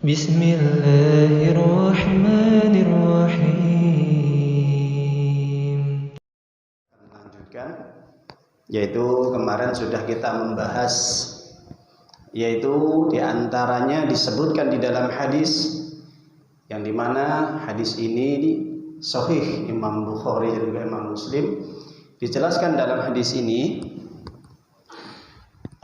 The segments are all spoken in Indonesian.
Bismillahirrahmanirrahim. Melanjutkan, yaitu kemarin sudah kita membahas, yaitu diantaranya disebutkan di dalam hadis yang dimana hadis ini sahih Imam Bukhari dan juga Imam Muslim. Dijelaskan dalam hadis ini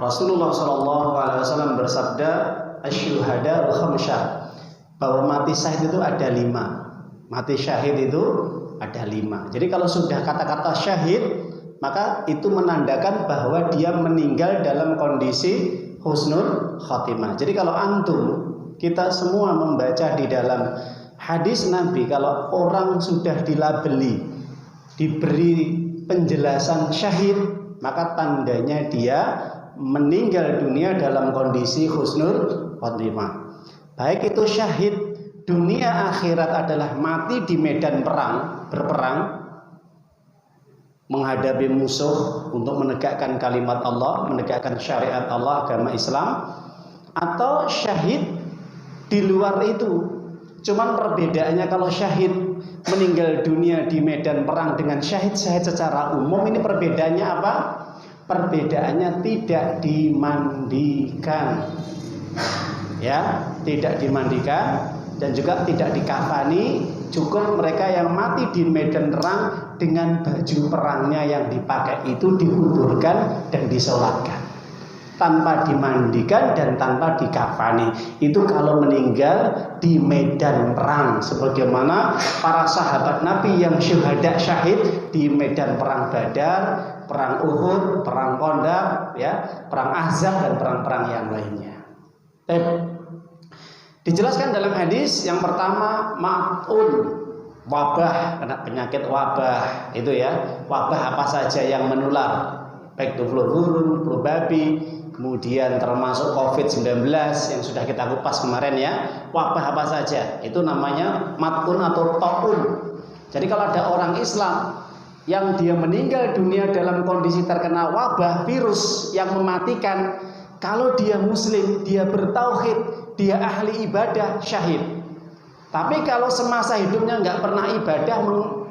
Rasulullah SAW bersabda, asyuhada khamsyah, bahwa mati syahid itu ada 5. Mati syahid itu ada 5. Jadi kalau sudah kata-kata syahid, maka itu menandakan bahwa dia meninggal dalam kondisi husnul khotimah. Jadi kalau antum, kita semua membaca di dalam hadis Nabi, kalau orang sudah dilabeli, diberi penjelasan syahid, maka tandanya dia meninggal dunia dalam kondisi husnul khotimah. Baik itu syahid dunia akhirat adalah mati di medan perang, berperang, menghadapi musuh untuk menegakkan kalimat Allah, menegakkan syariat Allah, agama Islam, atau syahid di luar itu. Cuman perbedaannya kalau syahid meninggal dunia di medan perang dengan syahid-syahid secara umum, ini perbedaannya apa? Perbedaannya tidak dimandikan, ya, tidak dimandikan dan juga tidak dikafani. Cukup mereka yang mati di medan perang dengan baju perangnya yang dipakai itu dikuburkan dan disolatkan, tanpa dimandikan dan tanpa dikafani. Itu kalau meninggal di medan perang, sebagaimana para sahabat Nabi yang syuhada syahid di medan perang Badar, perang Uhud, perang Khandaq, ya, perang Ahzab dan perang-perang yang lainnya. Dijelaskan dalam hadis yang pertama, ma'un, wabah, kena penyakit wabah itu ya, wabah apa saja yang menular, baik itu flu burung, flu babi, kemudian termasuk COVID-19 yang sudah kita kupas kemarin ya, wabah apa saja, itu namanya mat'un atau ta'un. Jadi kalau ada orang Islam yang dia meninggal dunia dalam kondisi terkena wabah virus yang mematikan, kalau dia muslim, dia bertauhid, dia ahli ibadah, syahid. Tapi kalau semasa hidupnya nggak pernah ibadah,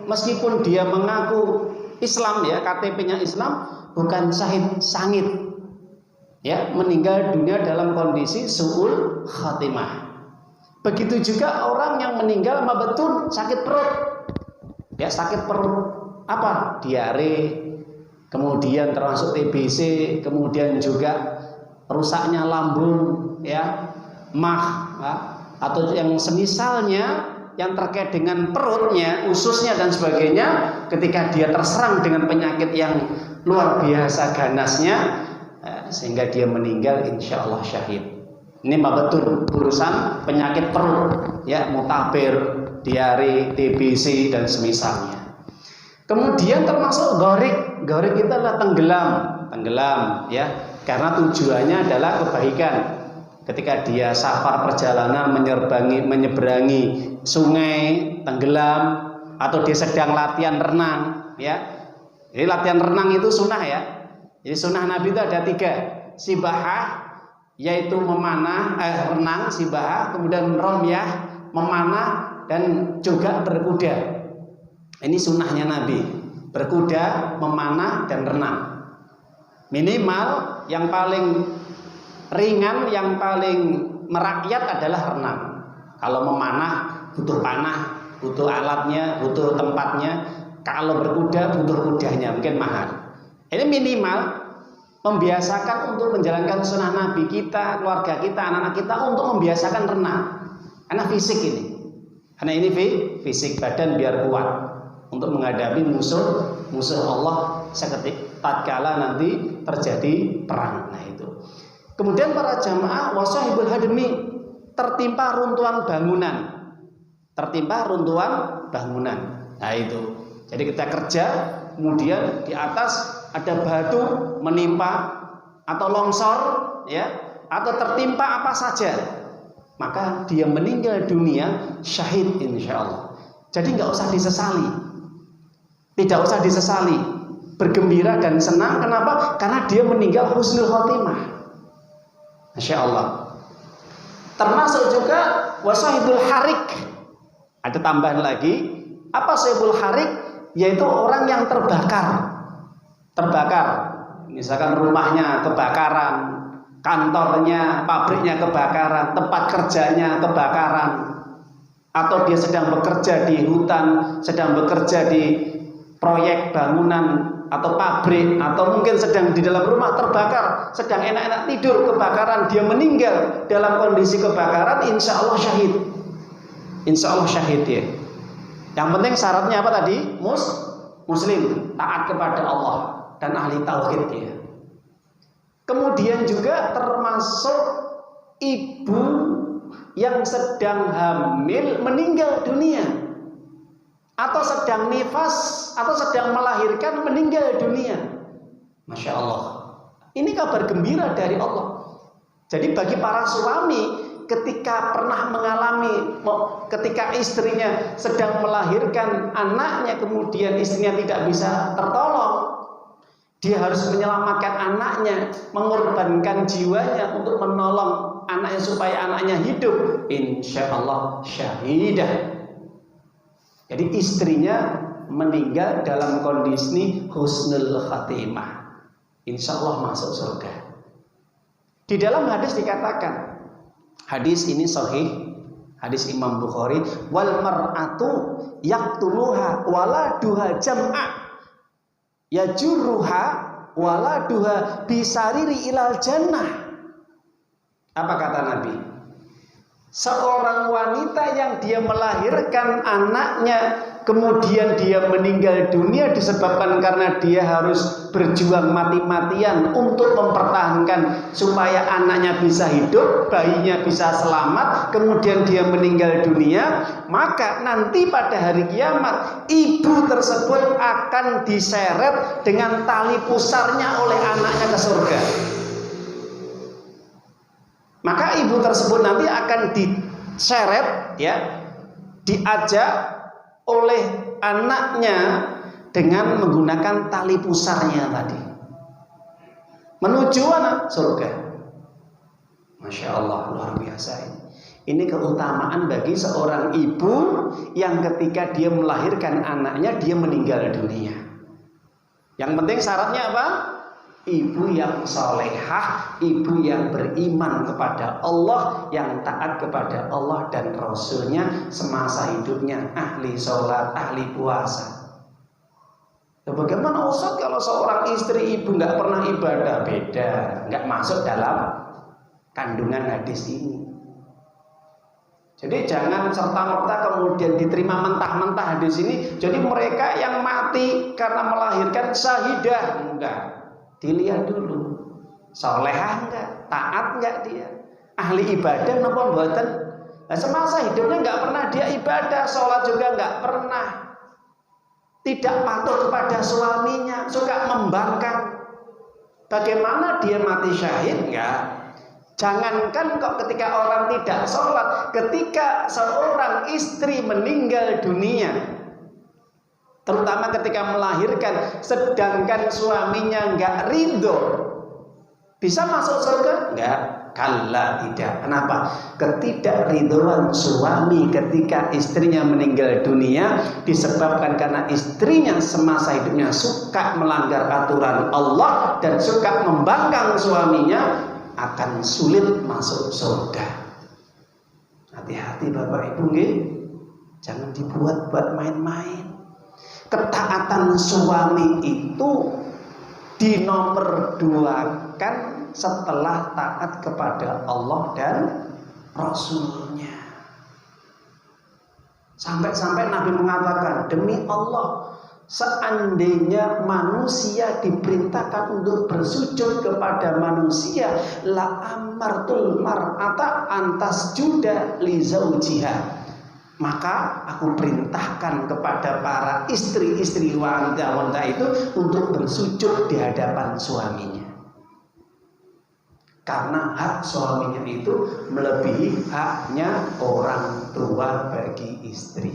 meskipun dia mengaku Islam ya, KTP-nya Islam, bukan syahid, sangit, ya, meninggal dunia dalam kondisi su'ul khatimah. Begitu juga orang yang meninggal mabetun, sakit perut, ya, sakit perut apa? Diare, kemudian termasuk TBC, kemudian juga rusaknya lambung, ya, mah, ya, atau yang semisalnya yang terkait dengan perutnya, ususnya dan sebagainya, ketika dia terserang dengan penyakit yang luar biasa ganasnya, sehingga dia meninggal, insya Allah syahid. Ini betul urusan penyakit perut, ya, mutabir, diare, TBC dan semisalnya. Kemudian termasuk gorik itu adalah tenggelam, ya, karena tujuannya adalah kebaikan. Ketika dia safar perjalanan menyeberangi sungai, tenggelam, atau dia sedang latihan renang, ya. Jadi latihan renang itu sunnah ya. Jadi sunnah Nabi itu ada 3, sibahah, yaitu memanah, renang, sibahah, kemudian romyah, memanah, dan juga berkuda. Ini sunnahnya Nabi, berkuda, memanah, dan renang. Minimal yang paling ringan, yang paling merakyat adalah renang. Kalau memanah butuh panah, butuh alatnya, butuh tempatnya. Kalau berkuda butuh kudanya, mungkin mahal. Ini minimal membiasakan untuk menjalankan sunnah Nabi kita, keluarga kita, anak-anak kita untuk membiasakan renang. Karena fisik ini, karena ini fisik badan biar kuat untuk menghadapi musuh Allah seketika tatkala nanti terjadi perang. Nah itu. Kemudian para jamaah wasahibul hadmi, tertimpa runtuhan bangunan. Nah itu. Jadi kita kerja, kemudian di atas ada batu menimpa atau longsor, ya, atau tertimpa apa saja, maka dia meninggal dunia syahid insya Allah. Jadi nggak usah disesali, tidak usah disesali, bergembira dan senang. Kenapa? Karena dia meninggal husnul khotimah. Masya Allah. Termasuk juga wasahibul harik. Ada tambahan lagi. Apa sahibul harik? Yaitu orang yang terbakar. Terbakar. Misalkan rumahnya kebakaran, kantornya, pabriknya kebakaran, tempat kerjanya kebakaran, atau dia sedang bekerja di hutan, sedang bekerja di proyek bangunan atau pabrik, atau mungkin sedang di dalam rumah terbakar, sedang enak-enak tidur kebakaran, dia meninggal dalam kondisi kebakaran, insya Allah syahid. Insya Allah syahid ya. Yang penting syaratnya apa tadi? Muslim, taat kepada Allah dan ahli tauhid ya. Kemudian juga termasuk ibu yang sedang hamil meninggal dunia, atau sedang nifas, atau sedang melahirkan meninggal dunia. Masya Allah. Ini kabar gembira dari Allah. Jadi bagi para suami, ketika pernah mengalami, ketika istrinya sedang melahirkan anaknya, kemudian istrinya tidak bisa tertolong, dia harus menyelamatkan anaknya, mengorbankan jiwanya untuk menolong anaknya supaya anaknya hidup, insya Allah syahidah. Jadi istrinya meninggal dalam kondisi husnul khatimah, insya Allah masuk surga. Di dalam hadis dikatakan, hadis ini sahih, hadis Imam Bukhari, wal mar'atu yaqtuluha waladuha jam'a yajurruha waladuha bisariri ilal jannah. Apa kata Nabi? Seorang wanita yang dia melahirkan anaknya, kemudian dia meninggal dunia disebabkan karena dia harus berjuang mati-matian untuk mempertahankan supaya anaknya bisa hidup, bayinya bisa selamat, kemudian dia meninggal dunia, maka nanti pada hari kiamat ibu tersebut akan diseret dengan tali pusarnya oleh anaknya ke surga. Maka ibu tersebut nanti akan diseret ya, diajak oleh anaknya dengan menggunakan tali pusarnya tadi menuju anak surga. Masya Allah, luar biasa ini. Ini keutamaan bagi seorang ibu yang ketika dia melahirkan anaknya dia meninggal dunia. Yang penting syaratnya apa? Ibu yang solehah, ibu yang beriman kepada Allah, yang taat kepada Allah dan Rasulnya semasa hidupnya, ahli sholat, ahli puasa. Bagaimana Ustaz kalau seorang istri ibu nggak pernah ibadah? Beda, nggak masuk dalam kandungan hadis ini. Jadi jangan serta-merta kemudian diterima mentah-mentah hadis ini. Jadi mereka yang mati karena melahirkan syahidah, enggak. Dilihat dulu, solehah enggak, taat enggak dia, ahli ibadah napa mboten. Nah, semasa hidupnya enggak pernah dia ibadah, sholat juga enggak pernah, tidak patuh kepada suaminya, suka membangkang. Bagaimana dia mati syahid? Enggak. Jangankan kok ketika orang tidak sholat, ketika seorang istri meninggal dunia, terutama ketika melahirkan, sedangkan suaminya nggak ridho, bisa masuk surga? Nggak, kalla tidak. Kenapa? Ketidakridhoan suami ketika istrinya meninggal dunia disebabkan karena istrinya semasa hidupnya suka melanggar aturan Allah dan suka membangkang suaminya, akan sulit masuk surga. Hati-hati Bapak Ibu, nggih. Jangan dibuat-buat main-main. Ketaatan suami itu dinomor duakan setelah taat kepada Allah dan Rasulnya. Sampai-sampai Nabi mengatakan, demi Allah, seandainya manusia diperintahkan untuk bersujud kepada manusia, la amartul mar'ata antas juda li zaujiha, maka aku perintahkan kepada para istri-istri wanita-wanita itu untuk bersujud di hadapan suaminya. Karena hak suaminya itu melebihi haknya orang tua bagi istri.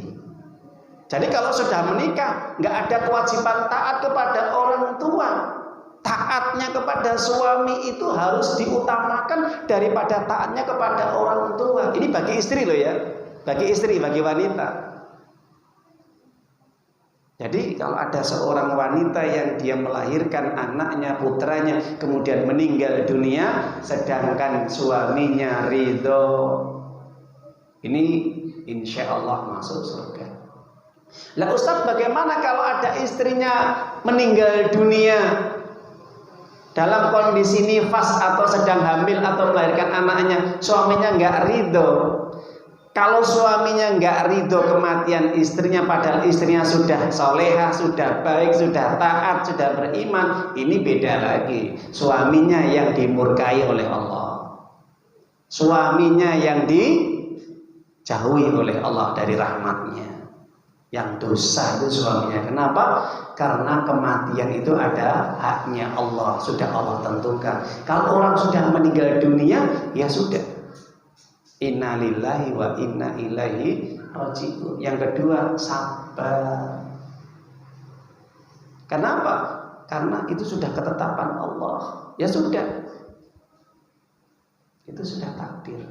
Jadi kalau sudah menikah, nggak ada kewajiban taat kepada orang tua. taatnya kepada suami itu harus diutamakan daripada taatnya kepada orang tua. Ini bagi istri loh ya, bagi istri, bagi wanita. Jadi kalau ada seorang wanita yang dia melahirkan anaknya, putranya, kemudian meninggal dunia, sedangkan suaminya ridho, ini insya Allah masuk surga. Lah Ustaz, bagaimana kalau ada istrinya meninggal dunia dalam kondisi nifas atau sedang hamil atau melahirkan anaknya, suaminya nggak ridho? Kalau suaminya nggak ridho kematian istrinya, padahal istrinya sudah solehah, sudah baik, sudah taat, sudah beriman, ini beda lagi. Suaminya yang dimurkai oleh Allah, suaminya yang dijauhi oleh Allah dari rahmatnya. Yang dosa itu suaminya. Kenapa? Karena kematian itu ada haknya Allah, sudah Allah tentukan. Kalau orang sudah meninggal dunia, ya sudah. Inna lillahi wa inna ilaihi raji'un. Yang kedua, sabar. Kenapa? Karena itu sudah ketetapan Allah. Ya sudah. Itu sudah takdir.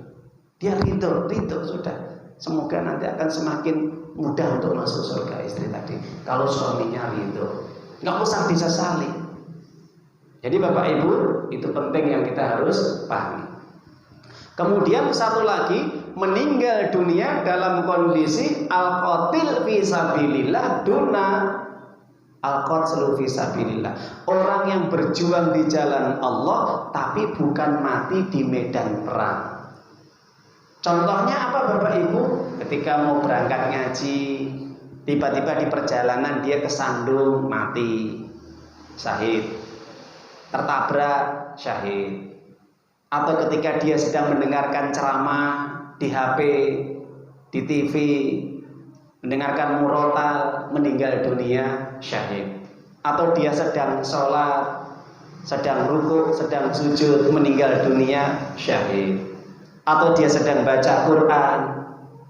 Dia ridho sudah. Semoga nanti akan semakin mudah untuk masuk surga istri tadi. Kalau suaminya ridho, nggak usah disesali. Jadi Bapak Ibu, itu penting yang kita harus pahami. Kemudian satu lagi, meninggal dunia dalam kondisi al-qatil fi sabilillah duna al-qatlu fi sabilillah. Orang yang berjuang di jalan Allah tapi bukan mati di medan perang. Contohnya apa Bapak Ibu? Ketika mau berangkat ngaji, tiba-tiba di perjalanan dia kesandung, mati, syahid. Tertabrak, syahid. Atau ketika dia sedang mendengarkan ceramah di HP, di TV, mendengarkan murotal, meninggal dunia, syahid. Atau dia sedang sholat, sedang rukuk, sedang sujud, meninggal dunia, syahid. Atau dia sedang baca Quran,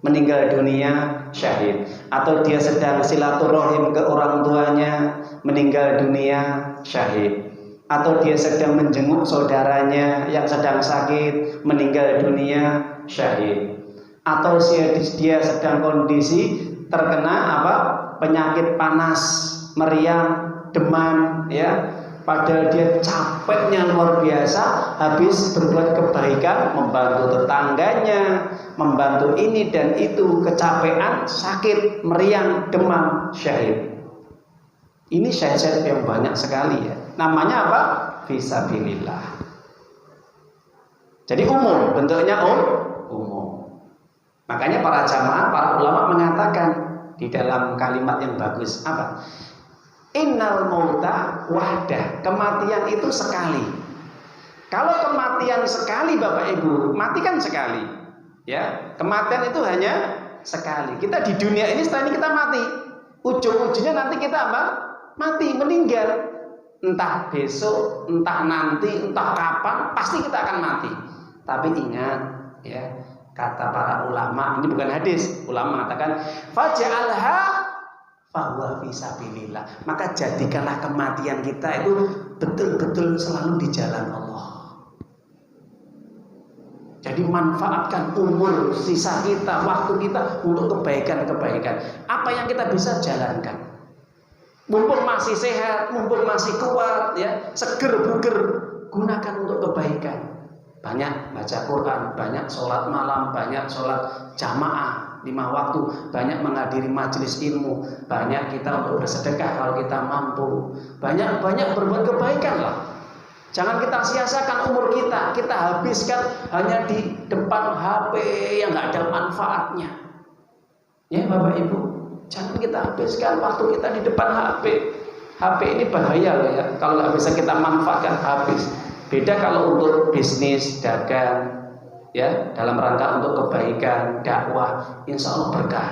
meninggal dunia, syahid. Atau dia sedang silaturahim ke orang tuanya, meninggal dunia, syahid. Atau dia sedang menjenguk saudaranya yang sedang sakit, meninggal dunia, syahid. Atau dia sedang kondisi terkena penyakit panas, meriang, demam, ya. Padahal dia capeknya luar biasa, habis berbuat kebaikan, membantu tetangganya, membantu ini dan itu, kecapean, sakit, meriang, demam, syahid. Ini syahid yang banyak sekali ya. Namanya apa? Fisabilillah. Jadi umum, bentuknya umum. Makanya para jamaah, para ulama mengatakan di dalam kalimat yang bagus apa? Innal mauta wahdah. Kematian itu sekali. Kalau kematian sekali Bapak Ibu, mati kan sekali. Ya, kematian itu hanya sekali. Kita di dunia ini setelah ini kita mati. Ujung-ujungnya nanti kita apa? Mati, meninggal. Entah besok, entah nanti, entah kapan, pasti kita akan mati. Tapi ingat, ya, kata para ulama, ini bukan hadis. Ulama mengatakan, faj'alha fahuwa fisabilillah. Maka jadikanlah kematian kita itu betul-betul selalu di jalan Allah. Jadi manfaatkan umur sisa kita, waktu kita untuk kebaikan-kebaikan. Apa yang kita bisa jalankan. Mumpung masih sehat, mumpung masih kuat, ya, seger buger, gunakan untuk kebaikan. Banyak baca Quran, banyak sholat malam, banyak sholat jamaah 5 waktu, banyak menghadiri majelis ilmu, banyak kita untuk bersedekah kalau kita mampu, banyak berbuat kebaikan lah. Jangan kita sia-siakan umur kita habiskan hanya di depan HP yang nggak ada manfaatnya. Ya Bapak Ibu, jangan kita habiskan waktu kita di depan HP. HP ini bahaya loh ya, kalau nggak bisa kita manfaatkan habis. Beda kalau untuk bisnis, dagang, ya, dalam rangka untuk kebaikan, dakwah, insya Allah berkah.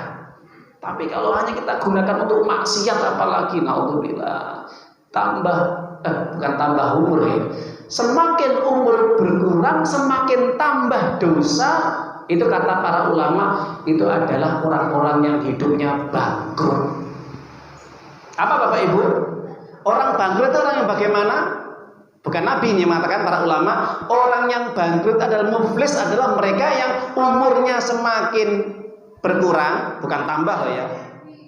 Tapi kalau hanya kita gunakan untuk maksiat, apalagi naudzubillah, bukan tambah umur ya. Semakin umur berkurang, semakin tambah dosa. Itu kata para ulama, itu adalah orang-orang yang hidupnya bangkrut. Apa Bapak Ibu? Orang bangkrut itu orang yang bagaimana? Bukan Nabi ini mengatakan, para ulama, orang yang bangkrut adalah muflis adalah mereka yang umurnya semakin berkurang, bukan tambah loh ya.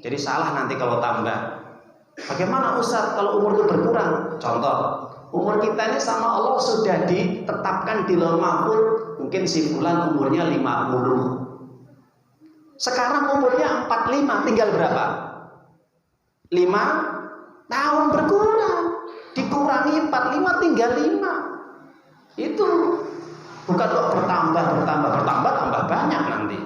Jadi salah nanti kalau tambah. Bagaimana Ustaz kalau umur itu berkurang? Contoh, umur kita ini sama Allah sudah ditetapkan di Lauhul Mahfuz, mungkin si fulan umurnya 50. Sekarang umurnya 45, tinggal berapa? 5 tahun berkurang. Dikurangi 45 tinggal 5. Itu bukan kok bertambah tambah banyak nanti.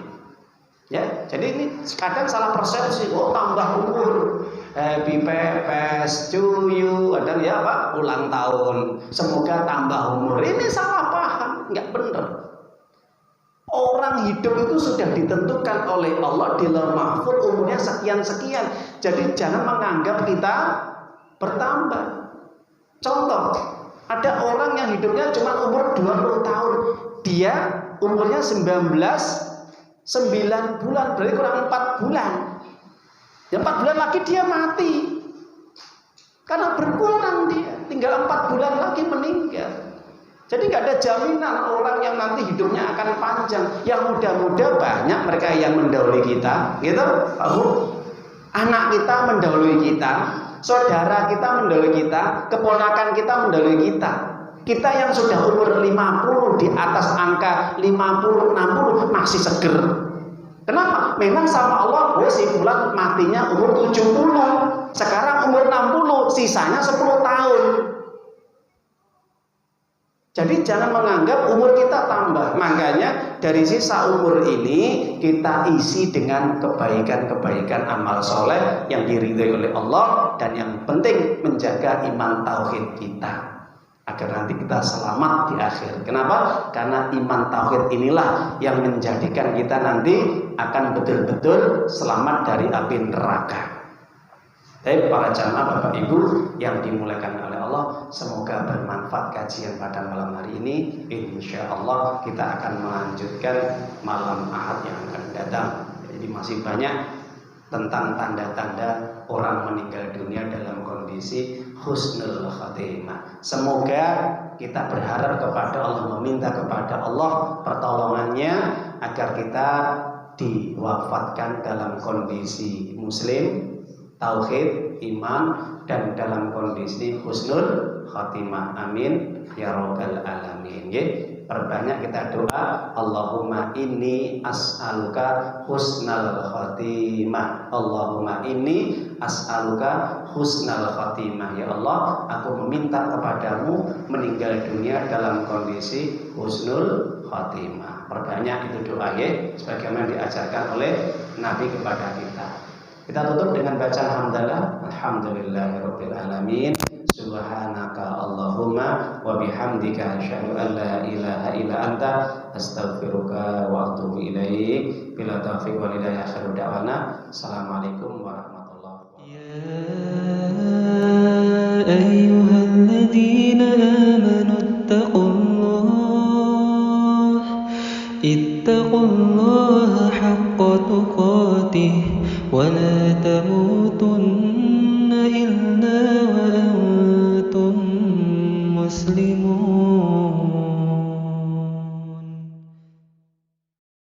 Ya, jadi ini kadang salah persepsi, tambah umur. Happy pepes, cuyu, kadang ya Pak, ulang tahun. Semoga tambah umur. Ini salah paham, nggak benar. Orang hidup itu sudah ditentukan oleh Allah di Lauhul Mahfuz umurnya sekian-sekian. Jadi jangan menganggap kita bertambah. Contoh, ada orang yang hidupnya cuma umur 20 tahun. Dia umurnya 9 bulan, berarti kurang 4 bulan. Ya 4 bulan lagi dia mati. Karena berkurang dia, tinggal 4 bulan lagi meninggal. Jadi nggak ada jaminan orang yang nanti hidupnya akan panjang. Yang muda-muda banyak mereka yang mendahului kita, gitu. Anak kita mendahului kita, saudara kita mendahului kita, keponakan kita mendahului kita. Kita yang sudah umur 50 di atas angka 50, 60 masih seger. Kenapa? Memang sama Allah, si fulan matinya umur 70. Sekarang umur 60, sisanya 10 tahun. Jadi jangan menganggap umur kita tambah. Makanya dari sisa umur ini kita isi dengan kebaikan-kebaikan amal soleh yang diridhai oleh Allah, dan yang penting menjaga iman tauhid kita agar nanti kita selamat di akhir. Kenapa? Karena iman tauhid inilah yang menjadikan kita nanti akan betul-betul selamat dari api neraka. Tapi para jamaah Bapak Ibu yang dimuliakan oleh Allah, semoga bermanfaat kajian pada malam hari ini. Insya Allah kita akan melanjutkan malam Ahad yang akan datang. Jadi masih banyak tentang tanda-tanda orang meninggal dunia dalam kondisi husnul khatimah. Semoga kita berharap kepada Allah, meminta kepada Allah pertolongannya agar kita diwafatkan dalam kondisi muslim, tauhid, iman, dan dalam kondisi husnul khatimah. Amin ya rabbal alamin. Perbanyak kita doa, Allahumma inni as'aluka husnal khatimah. Allahumma inni as'aluka husnal khatimah. Ya Allah, aku meminta kepadamu meninggal dunia dalam kondisi husnul khatimah. Perbanyak itu doa ya, sebagaimana diajarkan oleh Nabi kepada kita. Kita tutup dengan bacaan hamdalah. Alhamdulillahirabbil alamin. Subhanaka Allahumma wa bihamdika asyhadu an la ilaha illa anta astaghfiruka wa atubu ilaik. Bila taufiq wal hidayah, akhiru da'wana. Assalamualaikum warahmatullahi wabarakatuh. Ya ayyuhalladzina amanu ittaqullaha haqqa tuqatih wa la tamutunna illa wa